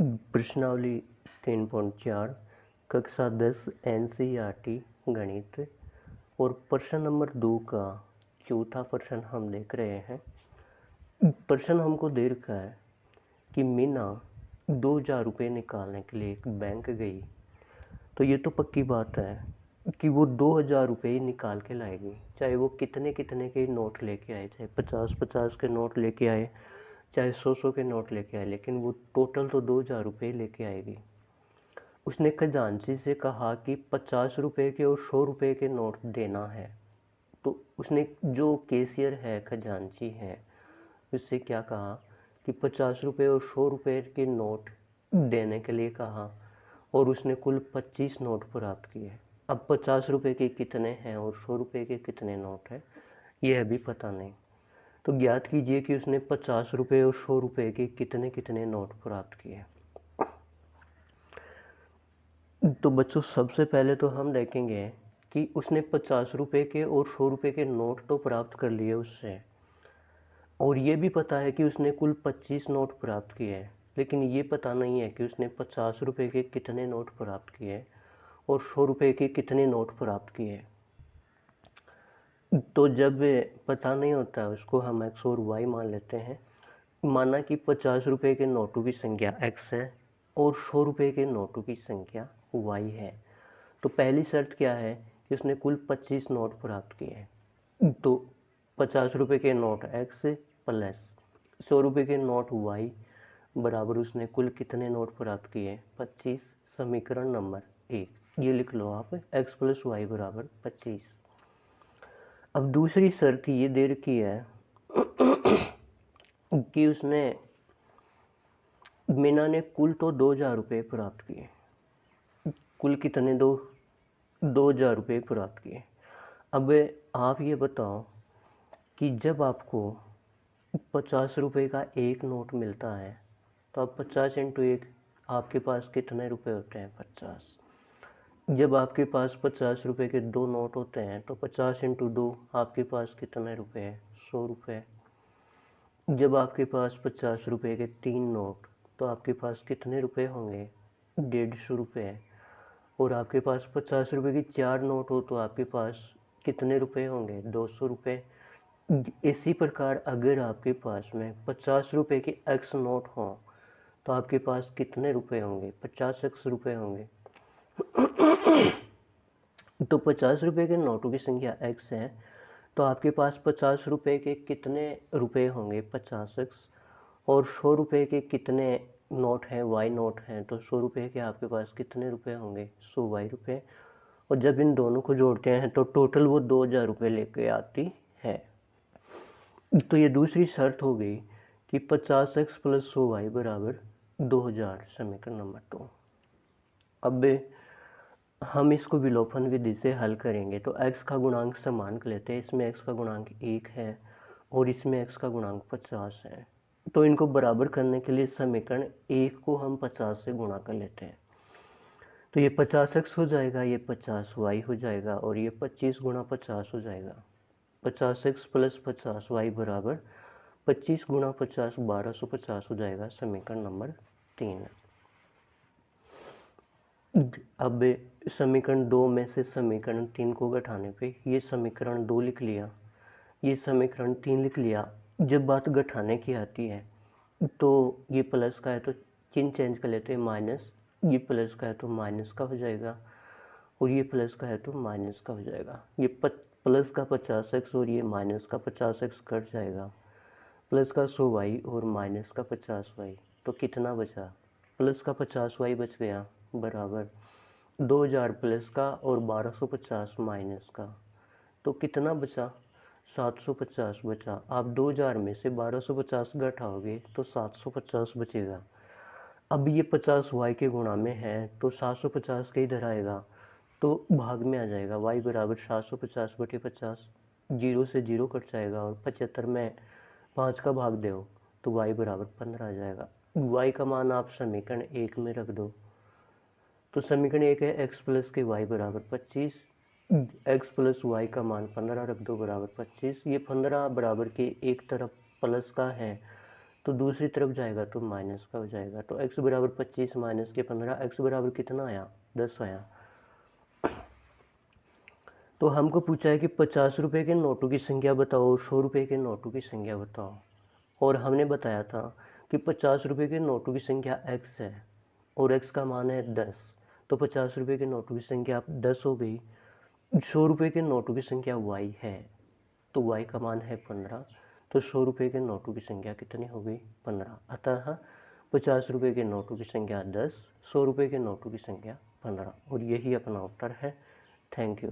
प्रश्नावली 3.4 कक्षा 10 एनसीईआरटी गणित और प्रश्न नंबर 2 का चौथा प्रश्न हम देख रहे हैं। प्रश्न हमको दे रखा है कि मीना 2000 रुपये निकालने के लिए एक बैंक गई। तो ये तो पक्की बात है कि वो 2000 रुपये ही निकाल के लाएगी, चाहे वो कितने कितने के नोट लेके आए, चाहे 50-50 के नोट लेके आए, चाहे 100-100 के नोट लेके आए, लेकिन वो टोटल तो 2000 रुपये लेके आएगी। उसने खजांची से कहा कि 50 रुपये के और 100 रुपये के नोट देना है। तो उसने जो कैशियर है, खजांची है, उससे क्या कहा कि 50 रुपये और 100 रुपये के नोट देने के लिए कहा और उसने कुल 25 नोट प्राप्त किए। अब 50 रुपये के कितने हैं और 100 रुपये के कितने नोट हैं, यह भी पता नहीं। तो ज्ञात कीजिए कि उसने 50 रुपये और 100 रुपये के कितने कितने नोट प्राप्त किए। तो बच्चों, सबसे पहले तो हम देखेंगे कि उसने 50 रुपये के और 100 रुपये के नोट तो प्राप्त कर लिए उससे, और ये भी पता है कि उसने कुल 25 नोट प्राप्त किए हैं, लेकिन ये पता नहीं है कि उसने 50 रुपये के कितने नोट प्राप्त किए और 100 रुपये के कितने नोट प्राप्त किए। तो जब पता नहीं होता उसको हम x और y मान लेते हैं। माना कि 50 रुपये के नोटों की संख्या x है और 100 रुपये के नोटों की संख्या y है। तो पहली शर्त क्या है कि उसने कुल 25 नोट प्राप्त किए हैं। तो 50 रुपये के नोट x प्लस 100 रुपये के नोट y बराबर उसने कुल कितने नोट प्राप्त किए, 25। समीकरण नंबर 1 ये लिख लो आप, x प्लस वाई बराबर 25। अब दूसरी शर्त ये दे रखी है कि उसने मीना ने कुल तो 2000 रुपये प्राप्त किए। कुल कितने 2000 रुपये प्राप्त किए। अब आप ये बताओ कि जब आपको 50 रुपये का एक नोट मिलता है तो आप 50 इंटू 1 आपके पास कितने रुपए होते हैं, 50। जब आपके पास 50 रुपये के दो नोट होते हैं तो 50 इंटू 2 आपके पास कितने रुपए हैं, 100 रुपये। जब आपके पास 50 रुपये के 3 नोट तो आपके पास कितने रुपए होंगे, 150 रुपये। और आपके पास 50 रुपये की 4 नोट हो तो आपके पास कितने रुपए होंगे, 200 रुपये। इसी प्रकार अगर आपके पास में 50 रुपये के x नोट हो तो आपके पास कितने रुपए होंगे, 50x रुपये होंगे। तो 50 रुपये के नोटों की संख्या x है, तो आपके पास 50 रुपये के कितने रुपए होंगे, 50x। और 100 रुपये के कितने नोट हैं, y नोट हैं, तो 100 रुपये के आपके पास कितने रुपए होंगे, 100 y रुपये। और जब इन दोनों को जोड़ते हैं तो टोटल वो 2000 रुपये लेके आती है। तो ये दूसरी शर्त हो गई कि 50x प्लस 100y बराबर 2000, समीकरण नंबर 2। अब हम इसको विलोपन विधि से हल करेंगे। तो x का गुणांक समान लेते हैं, इसमें x का गुणांक 1 है और इसमें x का गुणांक 50 है। तो इनको बराबर करने के लिए समीकरण 1 को हम 50 से गुणा कर लेते हैं। तो ये 50x हो जाएगा, ये 50y हो जाएगा और ये 25 गुणा 50 हो जाएगा। 50x प्लस 50y बराबर 25 गुणा 50 1250 हो जाएगा, समीकरण नंबर 3। अब समीकरण 2 में से समीकरण 3 को घटाने पे ये समीकरण 2 लिख लिया, ये समीकरण 3 लिख लिया। जब बात घटाने की आती है तो ये प्लस का है तो चिन्ह चेंज कर लेते हैं, माइनस। ये प्लस का है तो माइनस का हो जाएगा और ये प्लस का है तो माइनस का हो जाएगा। ये प्लस का 50x और ये माइनस का 50x कट जाएगा। प्लस का 100y और माइनस का 50y, तो कितना बचा, प्लस का 50y बच गया बराबर 2000 प्लस का और 1250 माइनस का, तो कितना बचा, 750 बचा। आप 2000 में से 1250 घटाओगे तो 750 बचेगा। अब ये 50y के गुणा में है तो 750 के इधर आएगा तो भाग में आ जाएगा, y बराबर 750 बटे 50, 0 से 0 कट जाएगा और 75 में 5 का भाग दो तो y बराबर 15 आ जाएगा। y का मान आप समीकरण 1 में रख दो। तो समीकरण 1 है x प्लस के y बराबर 25, x प्लस वाई का मान 15 रख दो बराबर 25। ये 15 बराबर के एक तरफ प्लस का है तो दूसरी तरफ जाएगा तो माइनस का हो जाएगा। तो x बराबर 25 माइनस के 15, x बराबर कितना आया, 10 आया। तो हमको पूछा है कि 50 रुपये के नोटों की संख्या बताओ, 100 रुपये के नोटों की संख्या बताओ। और हमने बताया था कि 50 रुपये के नोटों की संख्या x है और x का मान है 10। तो 50 रुपये के नोटों की संख्या 10 हो गई। 100 रुपये के नोटों की संख्या y है, तो y का मान है 15। तो 100 रुपये के नोटों की संख्या कितनी हो गई, 15। अतः 50 रुपये के नोटों की संख्या 10, 100 रुपये के नोटों की संख्या 15, और यही अपना उत्तर है। Thank you.